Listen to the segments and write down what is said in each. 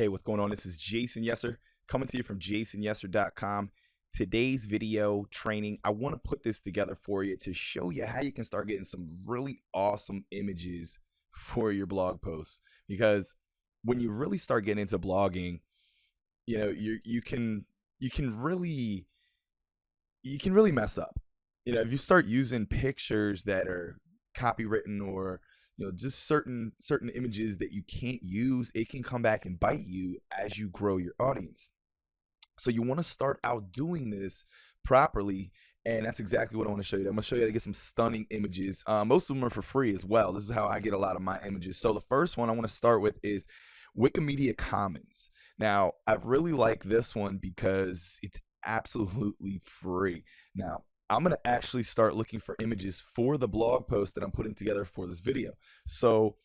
Hey, what's going on? This is Jason Yesser coming to you from jasonyesser.com. Today's video training, I want to put this together for you to show you how you can start getting some really awesome images for your blog posts. Because when you really start getting into blogging, you know, you can really mess up. You know, if you start using pictures that are copywritten or just certain images that you can't use, it can come back and bite you as you grow your audience. So you want to start out doing this properly, and that's exactly what I want to show you. I'm going to show you how to get some stunning images. Most of them are for free as well. This is how I get a lot of my images. So the first one I want to start with is Wikimedia Commons. Now, I really like this one because it's absolutely free. Now, I'm going to actually start looking for images for the blog post that I'm putting together for this video. So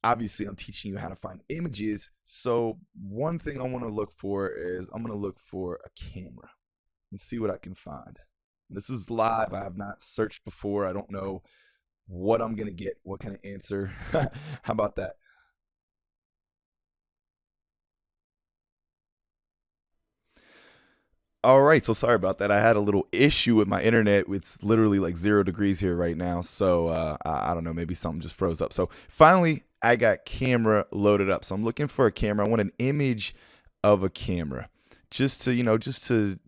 obviously I'm teaching you how to find images. So one thing I want to look for is I'm going to look for a camera and see what I can find. This is live. I have not searched before. I don't know what I'm going to get, what kind of answer. How about that? All right, so sorry about that. I had a little issue with my internet. It's literally like 0 degrees here right now. So I don't know, maybe something just froze up. So finally, I got camera loaded up. So I'm looking for a camera. I want an image of a camera just to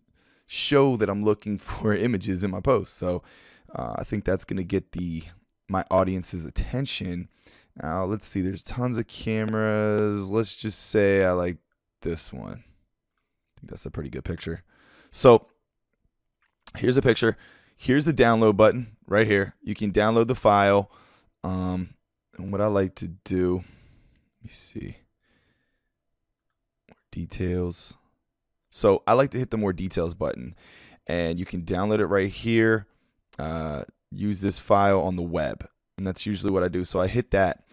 show that I'm looking for images in my post. So I think that's going to get my audience's attention. Now, let's see. There's tons of cameras. Let's just say I like this one. I think that's a pretty good picture. So here's a picture. Here's the download button right here. You can download the file. And what I like to do, let me see, more details. So I like to hit the more details button, and you can download it right here. Use this file on the web, and that's usually what I do. So I hit that,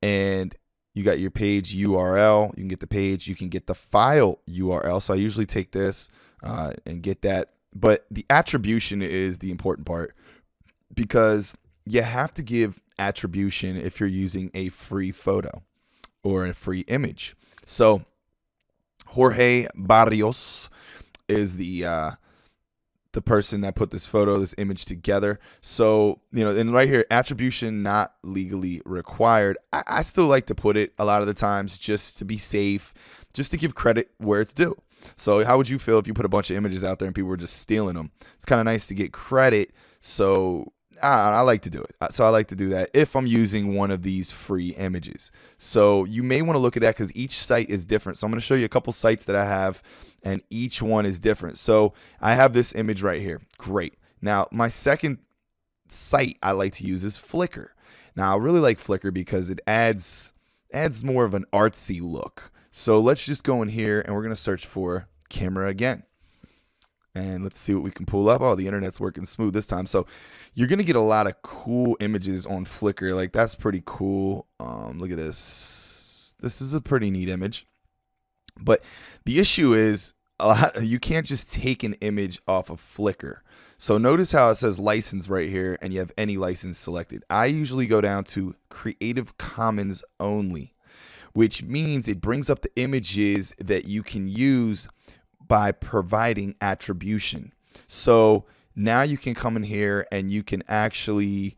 and you got your page URL. You can get the page. You can get the file URL. So I usually take this and get that. But the attribution is the important part, because you have to give attribution if you're using a free photo or a free image. So Jorge Barrios is the person that put this image together. So, and right here, attribution not legally required. I still like to put it a lot of the times just to be safe, just to give credit where it's due. So how would you feel if you put a bunch of images out there and people were just stealing them? It's kind of nice to get credit. So I like to do it. So I like to do that if I'm using one of these free images. So you may want to look at that because each site is different. So I'm going to show you a couple sites that I have, and each one is different. So I have this image right here. Great. Now, my second site I like to use is Flickr. Now, I really like Flickr because it adds more of an artsy look. So let's just go in here, and we're going to search for camera again. And let's see what we can pull up. Oh, the internet's working smooth this time. So you're going to get a lot of cool images on Flickr. Like, that's pretty cool. Look at this. This is a pretty neat image. But the issue is you can't just take an image off of Flickr. So notice how it says license right here, and you have any license selected. I usually go down to Creative Commons only, which means it brings up the images that you can use by providing attribution. So now you can come in here and you can actually,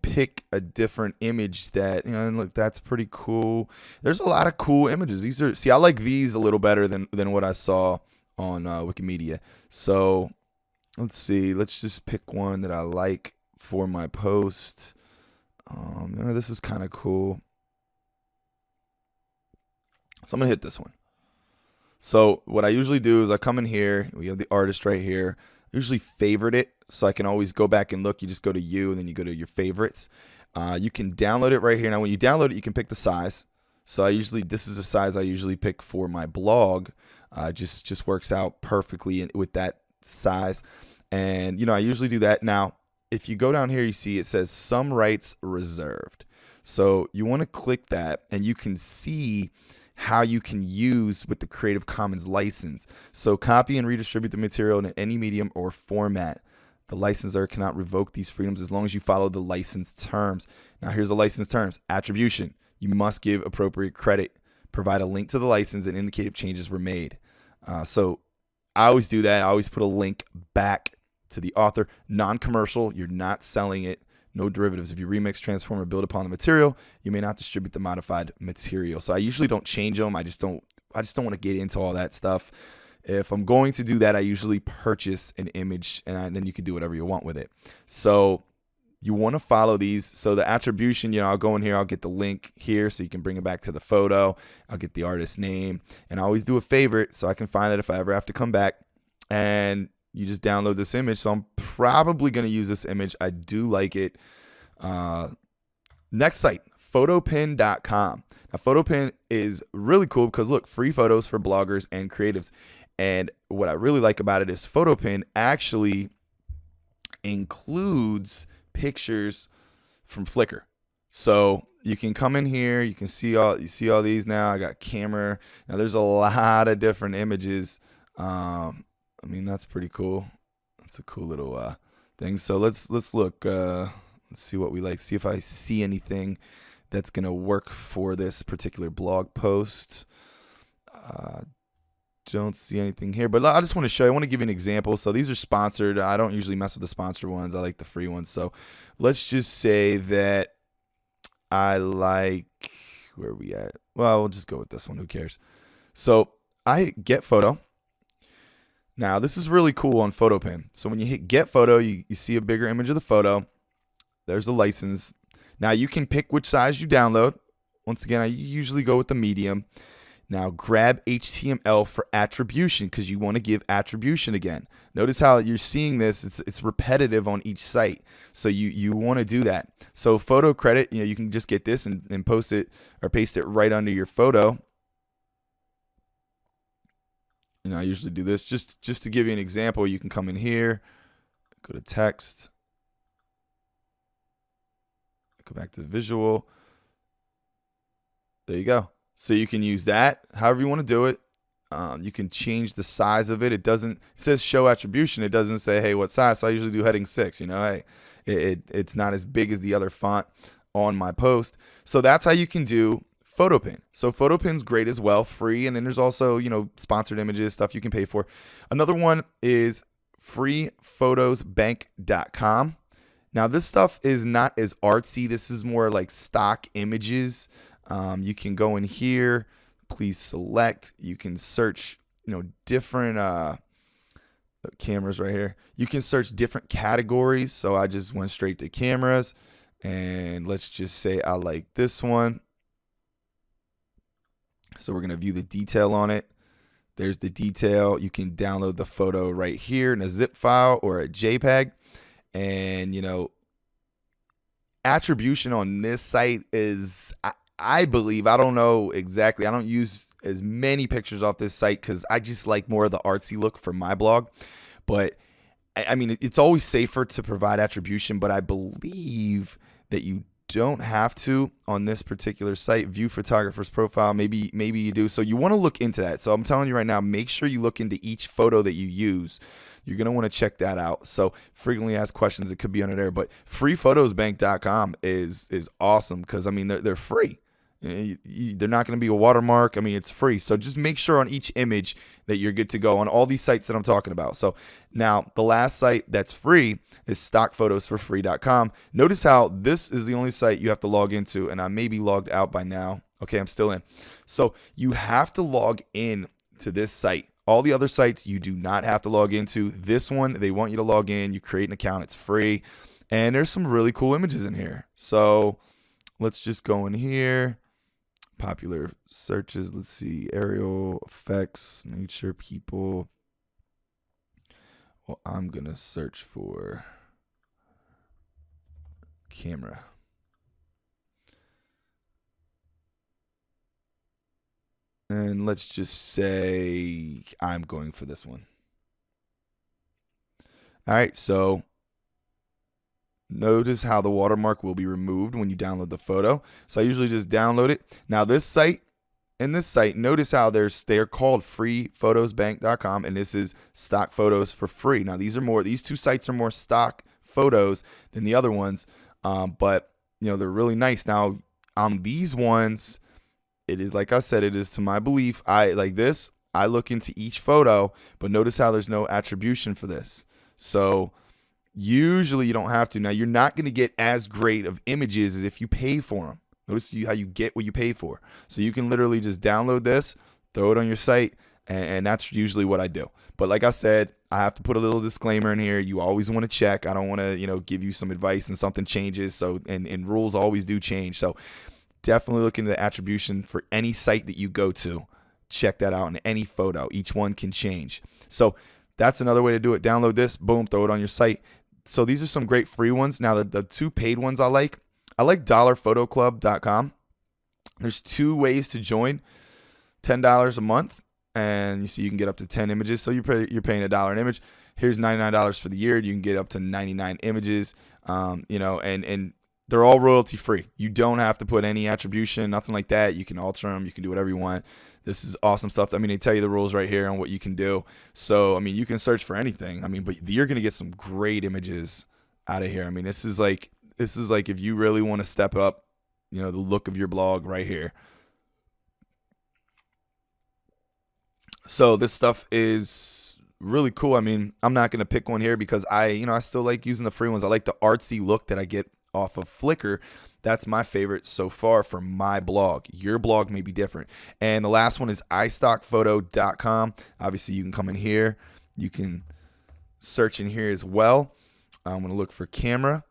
pick a different image that, and look, that's pretty cool. There's a lot of cool images. I like these a little better than what I saw on Wikimedia. So let's see, let's just pick one that I like for my post. This is kind of cool. So I'm gonna hit this one. So what I usually do is I come in here, we have the artist right here. I usually favorite it so I can always go back and look. You just go to you, and then you go to your favorites. You can download it right here. Now when you download it, you can pick the size. So this is the size I usually pick for my blog. Just works out perfectly with that size. And I usually do that. Now, if you go down here, you see it says some rights reserved. So you want to click that, and you can see how you can use with the Creative Commons license. So copy and redistribute the material in any medium or format. The licensor cannot revoke these freedoms as long as you follow the license terms. Now here's the license terms. Attribution. You must give appropriate credit provide a link to the license and indicate if changes were made. So I always do that. I always put a link back to the author. Non-commercial, you're not selling it. No derivatives. If you remix, transform, or build upon the material, you may not distribute the modified material. So I usually don't change them. I just don't want to get into all that stuff. If I'm going to do that, I usually purchase an image, and then you can do whatever you want with it. So you want to follow these. So the attribution, I'll go in here, I'll get the link here so you can bring it back to the photo. I'll get the artist name, and I always do a favorite so I can find it if I ever have to come back. And you just download this image. So I'm probably going to use this image. I do like it. Next site, photopin.com. Now, PhotoPin is really cool because, look, free photos for bloggers and creatives. And what I really like about it is PhotoPin actually includes pictures from Flickr. So you can come in here, you see all these now. I got camera. Now there's a lot of different images. I mean, that's pretty cool. That's a cool little thing. So let's look. Let's see what we like. See if I see anything that's gonna work for this particular blog post. Don't see anything here, but I just want to show you. I want to give you an example. So these are sponsored. I don't usually mess with the sponsored ones. I like the free ones. So let's just say that I like, where are we at? Well, we'll just go with this one. Who cares? So I hit get photo. Now, this is really cool on PhotoPin. So when you hit get photo, you see a bigger image of the photo. There's a license. Now, you can pick which size you download. Once again, I usually go with the medium. Now, grab HTML for attribution because you want to give attribution again. Notice how you're seeing this. It's repetitive on each site. So you want to do that. So photo credit, you can just get this and post it or paste it right under your photo. I usually do this just to give you an example. You can come in here, go to text, go back to visual. There you go. So you can use that however you want to do it. You can change the size of it. It says show attribution. It doesn't say, hey, what size? So I usually do heading 6. Hey, it's not as big as the other font on my post. So that's how you can do PhotoPin. So PhotoPin's great as well, free, and then there's also, sponsored images, stuff you can pay for. Another one is freephotosbank.com. Now, this stuff is not as artsy. This is more like stock images. You can go in here, please select. You can search, different cameras right here. You can search different categories. So I just went straight to cameras, and let's just say I like this one. So we're going to view the detail on it. There's the detail. You can download the photo right here in a zip file or a JPEG. And, attribution on this site is, I believe, I don't know exactly. I don't use as many pictures off this site because I just like more of the artsy look for my blog. But, I mean, it's always safer to provide attribution, but I believe that you don't have to on this particular site. View photographer's profile, maybe you do. So you want to look into that. So I'm telling you right now, make sure you look into each photo that you use. You're going to want to check that out. So frequently asked questions, it could be under there, but freephotosbank.com is awesome because, I mean, they're free. They're not going to be a watermark. I mean, it's free. So just make sure on each image that you're good to go on all these sites that I'm talking about. So now the last site that's free is stockphotosforfree.com. Notice how this is the only site you have to log into, and I may be logged out by now. Okay, I'm still in. So you have to log in to this site. All the other sites you do not have to log into. This one, they want you to log in. You create an account. It's free. And there's some really cool images in here. So let's just go in here. Popular searches. Let's see. Aerial effects, nature, people. Well, I'm going to search for camera. And let's just say I'm going for this one. All right, so notice how the watermark will be removed when you download the photo. So I usually just download it. Now this site and this site, notice how they're called freephotosbank.com, and this is stock photos for free. Now these two sites are more stock photos than the other ones, but they're really nice. Now on these ones, it is, like I said, it is to my belief. I like this. I look into each photo, but notice how there's no attribution for this. So usually you don't have to. Now, you're not going to get as great of images as if you pay for them. Notice how you get what you pay for. So you can literally just download this, throw it on your site, and that's usually what I do. But like I said, I have to put a little disclaimer in here. You always want to check. I don't want to, give you some advice and something changes. So, and rules always do change. So definitely look into the attribution for any site that you go to. Check that out in any photo. Each one can change. So that's another way to do it. Download this, boom, throw it on your site. So these are some great free ones. Now, the two paid ones I like dollarphotoclub.com. There's 2 ways to join. $10 a month, and you see you can get up to 10 images. So you're paying $1 an image. Here's $99 for the year. You can get up to 99 images. And they're all royalty free. You don't have to put any attribution, nothing like that. You can alter them. You can do whatever you want. This is awesome stuff. I mean, they tell you the rules right here on what you can do. So, I mean, you can search for anything. I mean, but you're going to get some great images out of here. I mean, this is like if you really want to step up, the look of your blog right here. So this stuff is really cool. I mean, I'm not going to pick one here because I still like using the free ones. I like the artsy look that I get off of Flickr. That's my favorite so far for my blog. Your blog may be different. And the last one is istockphoto.com. Obviously, you can come in here. You can search in here as well. I'm going to look for camera.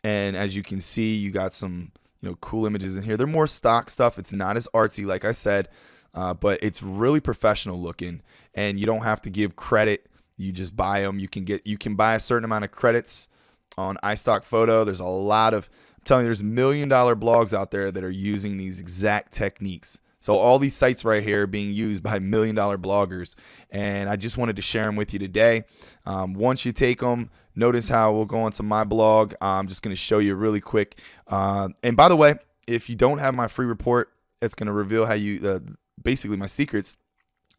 And as you can see, you got some cool images in here. They're more stock stuff. It's not as artsy, like I said, but it's really professional looking. And you don't have to give credit. You just buy them. You can buy a certain amount of credits on iStock Photo. There's a lot of, I'm telling you, there's $1 million blogs out there that are using these exact techniques. So all these sites right here are being used by $1 million bloggers, and I just wanted to share them with you today. Once you take them, notice how we'll go onto my blog. I'm just going to show you really quick. And by the way, if you don't have my free report, it's going to reveal how you, basically my secrets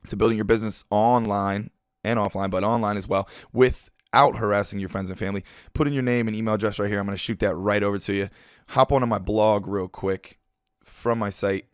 to building your business online and offline, but online as well, without harassing your friends and family. Put in your name and email address right here. I'm going to shoot that right over to you. Hop onto my blog real quick from my site.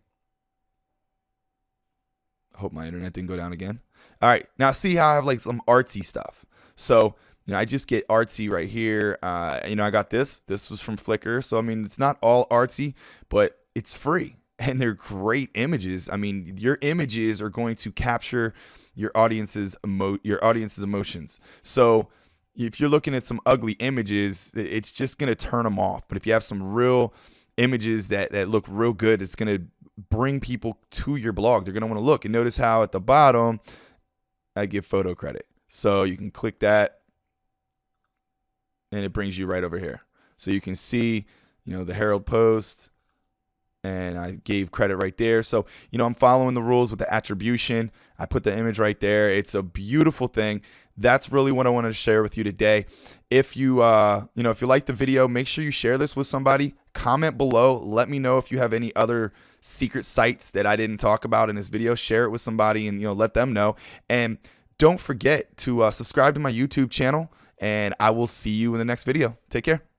Hope my internet didn't go down again. All right, now see how I have like some artsy stuff. So I just get artsy right here. I got this. This was from Flickr. So I mean, it's not all artsy, but it's free and they're great images. I mean, your images are going to capture your audience's emotions. So if you're looking at some ugly images, it's just going to turn them off. But if you have some real images that look real good, it's going to bring people to your blog. They're going to want to look. And notice how at the bottom, I give photo credit. So you can click that and it brings you right over here. So you can see, the Herald Post, and I gave credit right there. So, I'm following the rules with the attribution. I put the image right there. It's a beautiful thing. That's really what I wanted to share with you today. If you, if you like the video, make sure you share this with somebody. Comment below. Let me know if you have any other secret sites that I didn't talk about in this video. Share it with somebody and, let them know. And don't forget to subscribe to my YouTube channel, and I will see you in the next video. Take care.